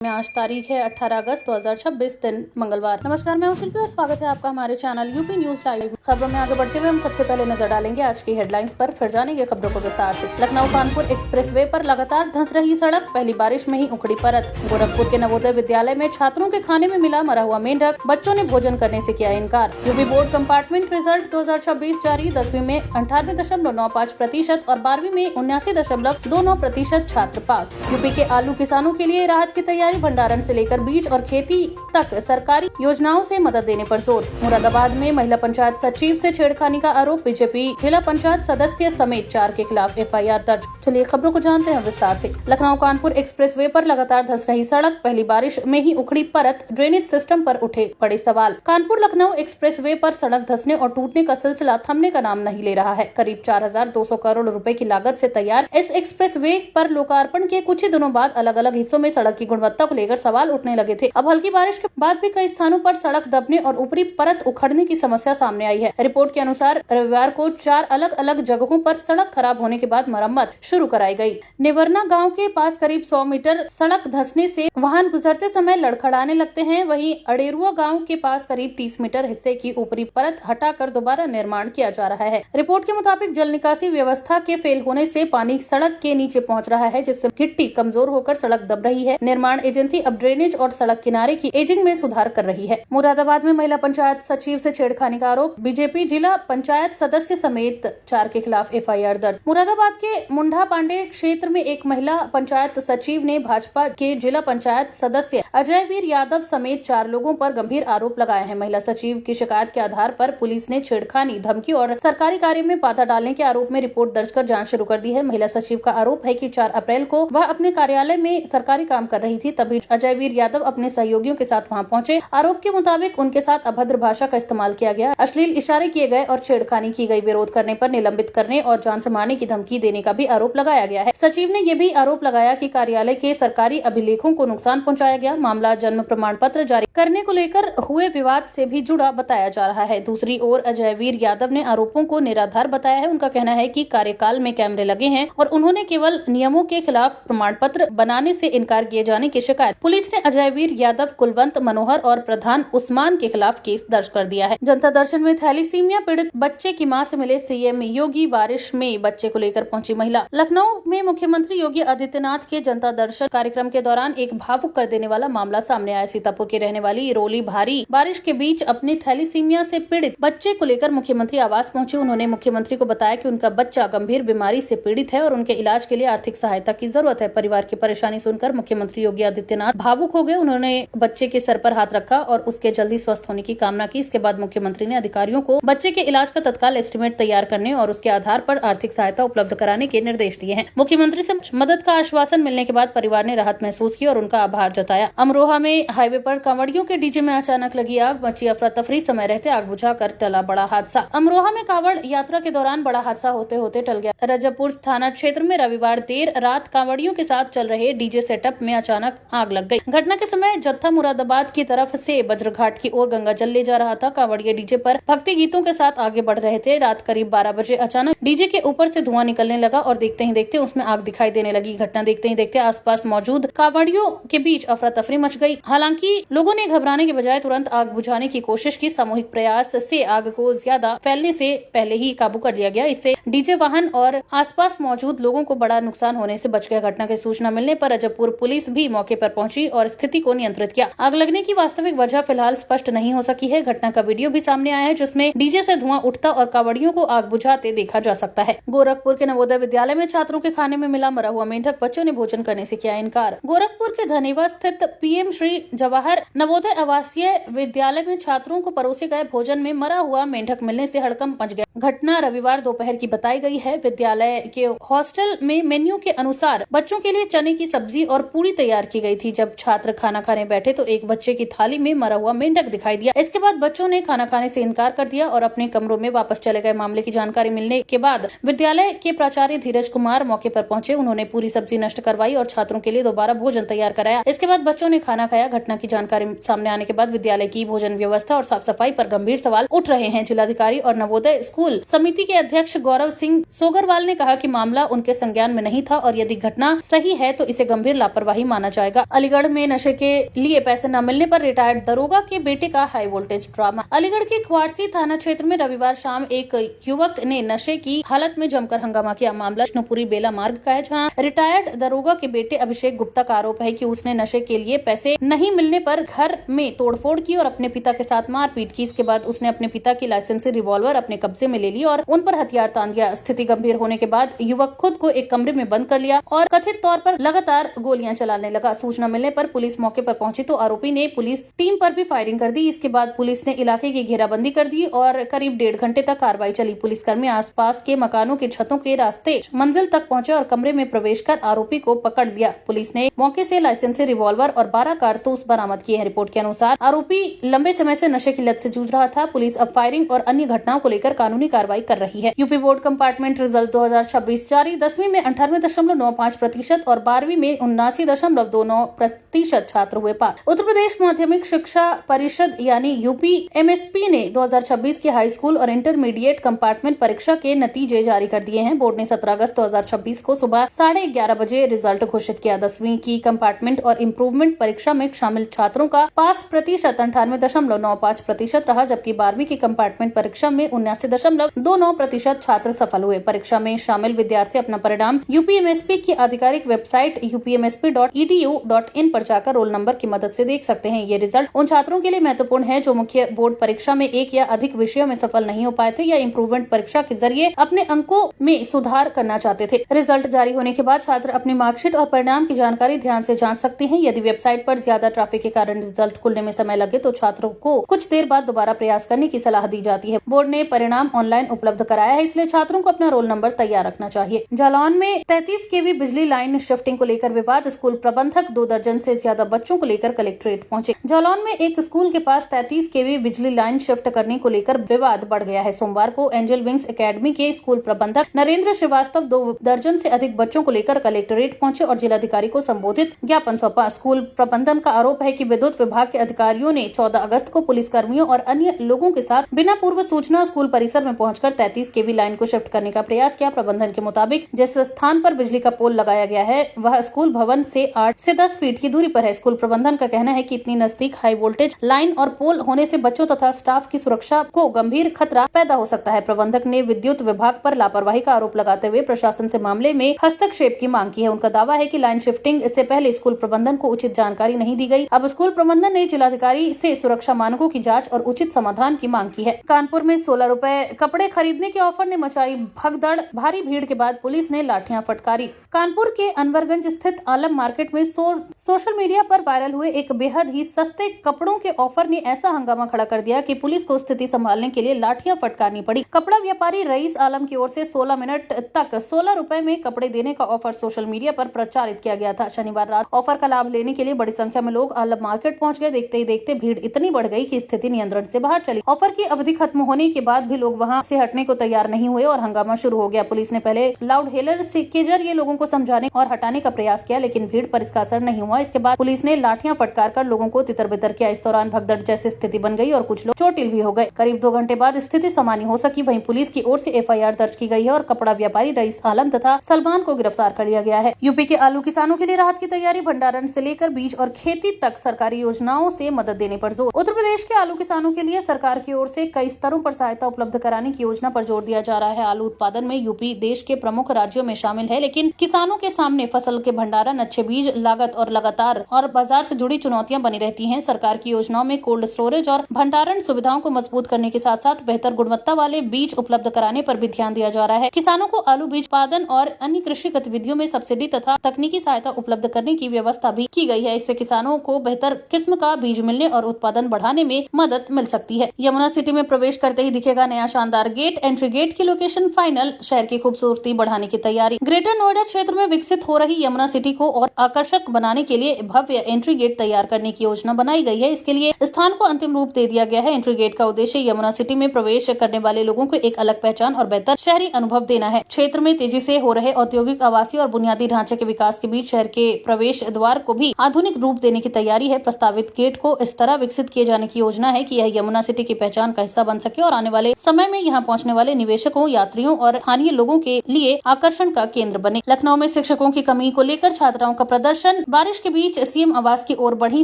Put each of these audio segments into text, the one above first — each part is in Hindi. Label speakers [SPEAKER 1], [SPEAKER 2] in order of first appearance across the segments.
[SPEAKER 1] आज तारीख है 18 अगस्त 2026 दिन मंगलवार। नमस्कार, मैं हूं शिल्पी और स्वागत है आपका हमारे चैनल यूपी न्यूज लाइव। खबरों में आगे बढ़ते हुए हम सबसे पहले नजर डालेंगे आज की हेडलाइंस पर, फिर जानेंगे खबरों को विस्तार से। लखनऊ कानपुर एक्सप्रेसवे पर लगातार धंस रही सड़क, पहली बारिश में ही उखड़ी परत। गोरखपुर के नवोदय विद्यालय में छात्रों के खाने में मिला मरा हुआ मेंढक, बच्चों ने भोजन करने से किया इनकार। यूपी बोर्ड कंपार्टमेंट रिजल्ट 2026 जारी, 10वीं में 98.95% और 12वीं में 79.29% छात्र पास। यूपी के आलू किसानों के लिए राहत की तैयारी, भंडारण से लेकर बीज और खेती तक सरकारी योजनाओं से मदद देने पर जोर। मुरादाबाद में महिला पंचायत सचिव से छेड़खानी का आरोप, बीजेपी जिला पंचायत सदस्य समेत 4 के खिलाफ FIR दर्ज। चलिए खबरों को जानते हैं विस्तार से। लखनऊ कानपुर एक्सप्रेसवे पर लगातार धंस रही सड़क, पहली बारिश में ही उखड़ी परत, ड्रेनेज सिस्टम पर उठे बड़े सवाल। कानपुर लखनऊ एक्सप्रेसवे पर सड़क धंसने और टूटने का सिलसिला थमने का नाम नहीं ले रहा है। करीब 4200 करोड़ रुपए की लागत से तैयार इस एक्सप्रेसवे पर लोकार्पण के कुछ ही दिनों बाद अलग अलग हिस्सों में सड़क की गुणवत्ता को लेकर सवाल उठने लगे थे। अब हल्की बारिश के बाद भी कई स्थानों पर सड़क दबने और ऊपरी परत उखड़ने की समस्या सामने आई है। रिपोर्ट के अनुसार रविवार को 4 अलग अलग जगहों पर सड़क खराब होने के बाद मरम्मत शुरू कराई गई। निवर्ना गांव के पास करीब 100 मीटर सड़क धंसने से वाहन गुजरते समय लड़खड़ाने लगते हैं। वहीं अडेरुआ गांव के पास करीब 30 मीटर हिस्से की ऊपरी परत हटाकर दोबारा निर्माण किया जा रहा है। रिपोर्ट के मुताबिक जल निकासी व्यवस्था के फेल होने से पानी सड़क के नीचे पहुंच रहा है, जिससे गिट्टी कमजोर होकर सड़क दब रही है। निर्माण एजेंसी अब ड्रेनेज और सड़क किनारे की एजिंग में सुधार कर रही है। मुरादाबाद में महिला पंचायत सचिव से छेड़खानी का आरोप, बीजेपी जिला पंचायत सदस्य समेत 4 के खिलाफ FIR दर्ज। मुरादाबाद के मुंडा पांडे क्षेत्र में एक महिला पंचायत सचिव ने भाजपा के जिला पंचायत सदस्य अजय वीर यादव समेत 4 लोगों पर गंभीर आरोप लगाए हैं। महिला सचिव की शिकायत के आधार पर पुलिस ने छेड़खानी, धमकी और सरकारी कार्य में बाधा डालने के आरोप में रिपोर्ट दर्ज कर जाँच शुरू कर दी है। महिला सचिव का आरोप है कि 4 अप्रैल को वह अपने कार्यालय में सरकारी काम कर रही थी, तभी अजय वीर यादव अपने सहयोगियों के साथ वहां पहुंचे। आरोप के मुताबिक उनके साथ अभद्र भाषा का इस्तेमाल किया गया, अश्लील इशारे किए गए और छेड़खानी की गई। विरोध करने पर निलंबित करने और जान से मारने की धमकी देने का भी आरोप लगाया गया है। सचिव ने यह भी आरोप लगाया कि कार्यालय के सरकारी अभिलेखों को नुकसान पहुंचाया गया। मामला जन्म प्रमाण पत्र जारी करने को लेकर हुए विवाद से भी जुड़ा बताया जा रहा है। दूसरी ओर अजय वीर यादव ने आरोपों को निराधार बताया है। उनका कहना है कि कार्यकाल में कैमरे लगे हैं और उन्होंने केवल नियमों के खिलाफ प्रमाण पत्र बनाने से इनकार किए जाने की शिकायत। पुलिस ने अजय वीर यादव, कुलवंत मनोहर और प्रधान उस्मान के खिलाफ केस दर्ज कर दिया है। जनता दर्शन में थैलीसीमिया पीड़ित बच्चे की मां से मिले सीएम योगी, बारिश में बच्चे को लेकर पहुंची महिला। लखनऊ में मुख्यमंत्री योगी आदित्यनाथ के जनता दर्शन कार्यक्रम के दौरान एक भावुक कर देने वाला मामला सामने आया। सीतापुर की रहने वाली रोली भारी बारिश के बीच अपने थैलीसीमिया से पीड़ित बच्चे को लेकर मुख्यमंत्री आवास पहुंची। उन्होंने मुख्यमंत्री को बताया कि उनका बच्चा गंभीर बीमारी से पीड़ित है और उनके इलाज के लिए आर्थिक सहायता की जरूरत है। परिवार की परेशानी सुनकर मुख्यमंत्री योगी आदित्यनाथ भावुक हो गए। उन्होंने बच्चे के सर पर हाथ रखा और उसके जल्दी स्वस्थ होने की कामना की। इसके बाद मुख्यमंत्री ने अधिकारियों को बच्चे के इलाज का तत्काल एस्टीमेट तैयार करने और उसके आधार पर आर्थिक सहायता उपलब्ध कराने के निर्देश दिए हैं। मुख्यमंत्री से मदद का आश्वासन मिलने के बाद परिवार ने राहत महसूस की और उनका आभार जताया। अमरोहा में हाईवे पर कांवड़ियों के डीजे में अचानक लगी आग, मची अफरा तफरी, समय रहते आग बुझाकर टला बड़ा हादसा। अमरोहा में कांवड़ यात्रा के दौरान बड़ा हादसा होते होते टल गया। रजबपुर थाना क्षेत्र में रविवार देर रात कांवड़ियों के साथ चल रहे डीजे सेटअप में अचानक आग लग गई। घटना के समय जत्था मुरादाबाद की तरफ से बज्रघाट की ओर गंगा जल ले जा रहा था। कांवड़िये डीजे पर भक्ति गीतों के साथ आगे बढ़ रहे थे। रात करीब 12 बजे अचानक डीजे के ऊपर से धुआं निकलने लगा और देखते ही देखते उसमें आग दिखाई देने लगी। घटना देखते ही देखते आसपास मौजूद कांवड़ियों के बीच अफरा तफरी मच गई। हालांकि लोगों ने घबराने के बजाय तुरंत आग बुझाने की कोशिश की। सामूहिक प्रयास से आग को ज्यादा फैलने से पहले ही काबू कर लिया गया। इससे डीजे वाहन और आसपास मौजूद लोगों को बड़ा नुकसान होने से बच गया। घटना की सूचना मिलने पर रजबपुर पुलिस भी मौके पर पहुंची और स्थिति को नियंत्रित किया। आग लगने की वास्तविक वजह फिलहाल स्पष्ट नहीं हो सकी है। घटना का वीडियो भी सामने आया है, जिसमें डीजे से धुआं उठता और कांवड़ियों को आग बुझाते देखा जा सकता है। गोरखपुर के नवोदय विद्यालय में छात्रों के खाने में मिला मरा हुआ मेंढक, बच्चों ने भोजन करने से किया इनकार। गोरखपुर के धनेवा स्थित PM श्री जवाहर नवोदय आवासीय विद्यालय में छात्रों को परोसे गए भोजन में मरा हुआ मेंढक मिलने से हड़कंप मच गया। घटना रविवार दोपहर की बताई गई है। विद्यालय के हॉस्टल में मेन्यू के अनुसार बच्चों के लिए चने की सब्जी और पूरी तैयार की गई थी। जब छात्र खाना खाने बैठे तो एक बच्चे की थाली में मरा हुआ मेंढक दिखाई दिया। इसके बाद बच्चों ने खाना खाने से इनकार कर दिया और अपने कमरों में वापस चले गए। मामले की जानकारी मिलने के बाद विद्यालय के प्राचार्य धीरज कुमार मौके पर पहुंचे। उन्होंने पूरी सब्जी नष्ट करवाई और छात्रों के लिए दोबारा भोजन तैयार कराया। इसके बाद बच्चों ने खाना खाया। घटना की जानकारी सामने आने के बाद विद्यालय की भोजन व्यवस्था और साफ सफाई पर गंभीर सवाल उठ रहे हैं। जिलाधिकारी और नवोदय स्कूल समिति के अध्यक्ष गौरव सिंह सोगरवाल ने कहा कि मामला उनके संज्ञान में नहीं था और यदि घटना सही है तो इसे गंभीर लापरवाही माना जाएगा। अलीगढ़ में नशे के लिए पैसे न मिलने पर रिटायर्ड दरोगा के बेटे का हाई वोल्टेज ड्रामा। अलीगढ़ के क्वारसी थाना क्षेत्र में रविवार शाम एक युवक ने नशे की हालत में जमकर हंगामा किया। मामला विष्णुपुरी बेला मार्ग का है, जहां रिटायर्ड दरोगा के बेटे अभिषेक गुप्ता का आरोप है कि उसने नशे के लिए पैसे नहीं मिलने पर घर में तोड़फोड़ की और अपने पिता के साथ मारपीट की। इसके बाद उसने अपने पिता की लाइसेंसी रिवॉल्वर अपने कब्जे में ले ली और उन पर हथियार तान दिया। स्थिति गंभीर होने के बाद युवक खुद को एक कमरे में बंद कर लिया और कथित तौर पर लगातार गोलियां चलाने लगा। सूचना मिलने पर पुलिस मौके पर पहुंची तो आरोपी ने पुलिस टीम पर भी फायरिंग कर दी। इसके बाद पुलिस ने इलाके की घेराबंदी कर दी और करीब 1.5 घंटे तक कार्रवाई चली। पुलिसकर्मी आसपास के मकानों के छतों के रास्ते मंजिल तक पहुंचे और कमरे में प्रवेश कर आरोपी को पकड़ लिया। पुलिस ने मौके से लाइसेंसी रिवॉल्वर और 12 कारतूस बरामद किए हैं। रिपोर्ट के अनुसार आरोपी लंबे समय से नशे की लत से जूझ रहा था। पुलिस अब फायरिंग और अन्य घटनाओं को लेकर कानूनी कार्रवाई कर रही है। यूपी बोर्ड कंपार्टमेंट रिजल्ट 2026 जारी। 10वीं में 98.95% और 12वीं में 79.29% छात्र हुए पास। उत्तर प्रदेश माध्यमिक शिक्षा परिषद यानी यूपी एमएसपी ने 2026 की हाई स्कूल और इंटरमीडिएट कंपार्टमेंट परीक्षा के नतीजे जारी कर दिए हैं। बोर्ड ने 17 अगस्त 2026 को सुबह 11:30 बजे रिजल्ट घोषित किया। 10वीं की कंपार्टमेंट और इम्प्रूवमेंट परीक्षा में शामिल छात्रों का पास प्रतिशत 98.95% रहा, जबकि 12वीं की कंपार्टमेंट परीक्षा में 79.29% छात्र सफल हुए। परीक्षा में शामिल विद्यार्थी अपना परिणाम यूपीएमएसपी की आधिकारिक वेबसाइट upmsp.edu.in पर जाकर रोल नंबर की मदद से देख सकते हैं। ये रिजल्ट उन छात्रों के लिए महत्वपूर्ण है जो मुख्य बोर्ड परीक्षा में एक या अधिक विषयों में सफल नहीं हो पाए थे या इम्प्रूवमेंट परीक्षा के जरिए अपने अंकों में सुधार करना चाहते थे। रिजल्ट जारी होने के बाद छात्र अपनी मार्कशीट और परिणाम की जानकारी ध्यान से जांच सकते हैं। यदि वेबसाइट पर ज्यादा ट्रैफिक के कारण रिजल्ट खुलने में समय लगे तो छात्रों को कुछ देर बाद दोबारा प्रयास करने की सलाह दी जाती है। बोर्ड ने परिणाम ऑनलाइन उपलब्ध कराया है, इसलिए छात्रों को अपना रोल नंबर तैयार रखना चाहिए। जालौन में 33 kV बिजली लाइन शिफ्टिंग को लेकर विवाद। स्कूल प्रबंधक 2 दर्जन से ज्यादा बच्चों को लेकर कलेक्ट्रेट पहुंचे। जालौन में एक स्कूल के पास 33 kV बिजली लाइन शिफ्ट करने को लेकर विवाद बढ़ गया है। सोमवार को एंजल विंग्स एकेडमी के स्कूल प्रबंधक नरेंद्र श्रीवास्तव 2 दर्जन से अधिक बच्चों को लेकर कलेक्ट्रेट पहुंचे और जिलाधिकारी को संबोधित ज्ञापन सौंपा। स्कूल प्रबंधन का आरोप है कि विद्युत विभाग के अधिकारियों ने 14 अगस्त को पुलिसकर्मियों और अन्य लोगों के साथ बिना पूर्व सूचना स्कूल परिसर में पहुंचकर 33 kV लाइन को शिफ्ट करने का प्रयास किया। प्रबंधन के मुताबिक जिस स्थान पर बिजली का पोल लगाया गया है वह स्कूल भवन से 8 से 10 फीट की दूरी पर है। स्कूल प्रबंधन का कहना है कि इतनी नजदीक हाई वोल्टेज लाइन और पोल होने से बच्चों तथा स्टाफ की सुरक्षा को गंभीर खतरा पैदा हो सकता है। प्रबंधक ने विद्युत विभाग पर लापरवाही का आरोप लगाते हुए प्रशासन से मामले में हस्तक्षेप की मांग की है। उनका दावा है कि लाइन शिफ्टिंग से पहले स्कूल प्रबंधन को उचित जानकारी नहीं दी गई। अब स्कूल प्रबंधन ने जिलाधिकारी से सुरक्षा मानकों की जांच और उचित समाधान की मांग की है। कानपुर में 16 रुपए कपड़े खरीदने के ऑफर ने मचाई भगदड़। भारी भीड़ के बाद पुलिस ने लाठियां फटकारी। कानपुर के अनवरगंज स्थित आलम मार्केट में सोशल मीडिया पर वायरल हुए एक बेहद ही सस्ते कपड़ों के ऑफर ने ऐसा हंगामा खड़ा कर दिया कि पुलिस को स्थिति संभालने के लिए लाठियां फटकारनी पड़ी। कपड़ा व्यापारी रईस आलम की ओर से 16 मिनट तक 16 रुपए में कपड़े देने का ऑफर सोशल मीडिया पर प्रचारित किया गया था। शनिवार रात ऑफर का लाभ लेने के लिए बड़ी संख्या में लोग आलम मार्केट पहुंच गए। देखते ही देखते भीड़ इतनी बढ़ गई कि स्थिति नियंत्रण से बाहर चली। ऑफर की अवधि खत्म होने के बाद भी लोग वहां से हटने को तैयार नहीं हुए और हंगामा शुरू हो गया। पुलिस ने पहले लाउड हेलर के जरिए लोगों को समझाने और हटाने का प्रयास किया, लेकिन भीड़ पर इसका असर नहीं हुआ। इसके बाद पुलिस ने लाठियां फटकार कर लोगों को तितर बितर किया। इस दौरान भगदड़ जैसी स्थिति बन गई और कुछ लोग चोटिल भी हो गए। करीब 2 घंटे बाद स्थिति सामान्य हो सकी। वहीं पुलिस की ओर से FIR दर्ज की गई है और कपड़ा व्यापारी रईस आलम तथा सलमान को गिरफ्तार कर लिया गया है। यूपी के आलू किसानों के लिए राहत की तैयारी। भंडारण से लेकर बीज और खेती तक सरकारी योजनाओं से मदद देने पर जोर। उत्तर प्रदेश के आलू किसानों के लिए सरकार की ओर से कई स्तरों पर सहायता उपलब्ध कराने की योजना पर जोर दिया जा रहा है। आलू उत्पादन में यूपी देश के प्रमुख राज्यों में शामिल है, लेकिन किसानों के सामने फसल के भंडारण, अच्छे बीज, लागत और लगातार और बाजार से जुड़ी चुनौतियां बनी रहती हैं। सरकार की योजनाओं में कोल्ड स्टोरेज और भंडारण सुविधाओं को मजबूत करने के साथ साथ बेहतर गुणवत्ता वाले बीज उपलब्ध कराने पर भी ध्यान दिया जा रहा है। किसानों को आलू बीज उत्पादन और अन्य कृषि गतिविधियों में सब्सिडी तथा तकनीकी सहायता उपलब्ध करने की व्यवस्था भी की गई है। इससे किसानों को बेहतर किस्म का बीज मिलने और उत्पादन बढ़ाने में मदद मिल सकती है। यमुना सिटी में प्रवेश करते ही दिखेगा नया शानदार गेट। एंट्री गेट की लोकेशन फाइनल। शहर की खूबसूरती बढ़ाने की तैयारी। ग्रेटर नोएडा क्षेत्र में विकसित हो रही यमुना सिटी को और आकर्षक बनाने के लिए भव्य एंट्री गेट तैयार करने की योजना बनाई गई है। इसके लिए स्थान को अंतिम रूप दे दिया गया है। एंट्री गेट का उद्देश्य यमुना सिटी में प्रवेश करने वाले लोगों को एक अलग पहचान और बेहतर शहरी अनुभव देना है। क्षेत्र में तेजी से हो रहे औद्योगिक, आवासीय और बुनियादी ढांचे के विकास के बीच शहर के प्रवेश द्वार को भी आधुनिक रूप देने की तैयारी है। प्रस्तावित गेट को इस तरह विकसित किए जाने की योजना है कि यह यमुना सिटी की पहचान का हिस्सा बन सके और आने वाले समय में यहाँ पहुँचने वाले निवेशकों, यात्रियों और स्थानीय लोगों के लिए आकर्षण का केंद्र बने। लखनऊ में शिक्षकों की कमी को लेकर छात्राओं का प्रदर्शन। बारिश के बीच सीएम आवास की ओर बढ़ी,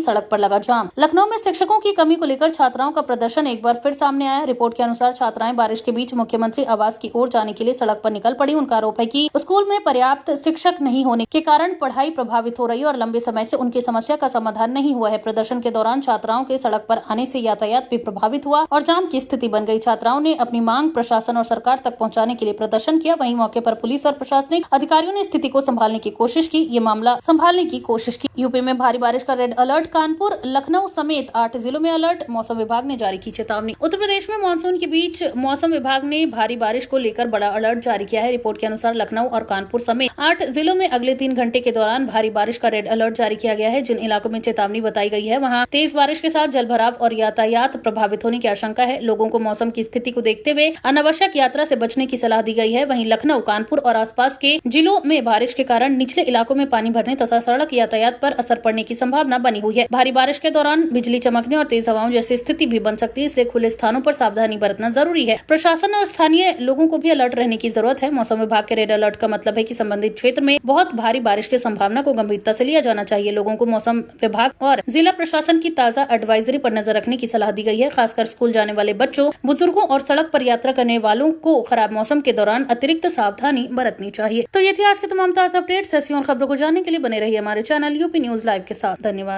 [SPEAKER 1] सड़क पर लगा जाम। लखनऊ में शिक्षकों की कमी को लेकर छात्राओं का प्रदर्शन एक बार फिर सामने आया। रिपोर्ट के अनुसार छात्राएं बारिश के बीच मुख्यमंत्री आवास की ओर जाने के लिए सड़क पर निकल पड़ी। उनका आरोप है कि स्कूल में पर्याप्त शिक्षक नहीं होने के कारण पढ़ाई प्रभावित हो रही है और लंबे समय से उनकी समस्या का समाधान नहीं हुआ है। प्रदर्शन के दौरान छात्राओं के सड़क पर आने से यातायात भी प्रभावित हुआ और जाम की स्थिति बन गई। छात्राओं ने अपनी मांग प्रशासन और सरकार तक पहुंचाने के लिए प्रदर्शन किया। वहीं मौके पर पुलिस और प्रशासनिक अधिकारियों ने स्थिति को संभालने की कोशिश की। ये मामला संभालने की कोशिश की। यूपी में भारी बारिश का रेड अलर्ट, कानपुर, लखनऊ समेत 8 जिलों में अलर्ट, मौसम विभाग ने जारी की चेतावनी। उत्तर प्रदेश में मानसून के बीच मौसम विभाग ने भारी बारिश को लेकर बड़ा अलर्ट जारी किया है। रिपोर्ट के अनुसार लखनऊ और कानपुर समेत 8 जिलों में अगले 3 घंटे के दौरान भारी बारिश का रेड अलर्ट जारी किया गया है। जिन इलाकों में चेतावनी बताई गई है वहां तेज बारिश के साथ जलभराव और यातायात प्रभावित होने की आशंका है। लोगों को मौसम की स्थिति को देखते हुए अनावश्यक यात्रा से बचने की सलाह दी गई है। वहीं लखनऊ, कानपुर और आसपास के जिलों में बारिश के कारण निचले इलाकों में पानी भरने तथा सड़क यातायात पर असर पड़ने की संभावना बनी हुई है। भारी बारिश के दौरान बिजली चमकने और तेज हवाओं जैसी स्थिति भी बन सकती है, इसलिए खुले स्थानों पर सावधानी बरतना जरूरी है। प्रशासन और स्थानीय लोगों को भी अलर्ट रहने की जरूरत है। मौसम विभाग के रेड अलर्ट का मतलब है कि संबंधित क्षेत्र में बहुत भारी बारिश की संभावना को गंभीरता से लिया जाना चाहिए। लोगों को मौसम विभाग और जिला प्रशासन की ताजा एडवाइजरी पर नजर रखने की सलाह दी गई है। खासकर स्कूल जाने वाले बच्चों, बुजुर्गों और सड़क पर यात्रा करने वालों को खराब मौसम के दौरान अतिरिक्त सावधानी बरतनी चाहिए। तो ये थी आज के तमाम ताजा अपडेट्स। ऐसी और खबरों को जानने के लिए बने रहिए हमारे चैनल यूपी न्यूज लाइव के साथ। धन्यवाद।